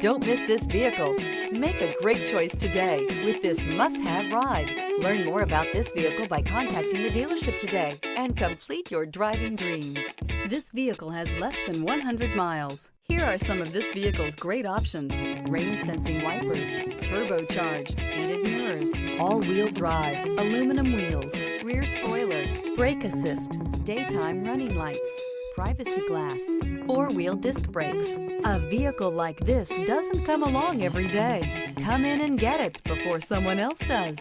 Don't miss this vehicle. Make a great choice today with this must-have ride. Learn more about this vehicle by contacting the dealership today and complete your driving dreams. This vehicle has less than 100 miles. Here are some of this vehicle's great options: rain-sensing wipers, turbocharged, heated mirrors, all-wheel drive, aluminum wheels, rear spoiler, brake assist, daytime running lights, privacy glass, four-wheel disc brakes. A vehicle like this doesn't come along every day. Come in and get it before someone else does.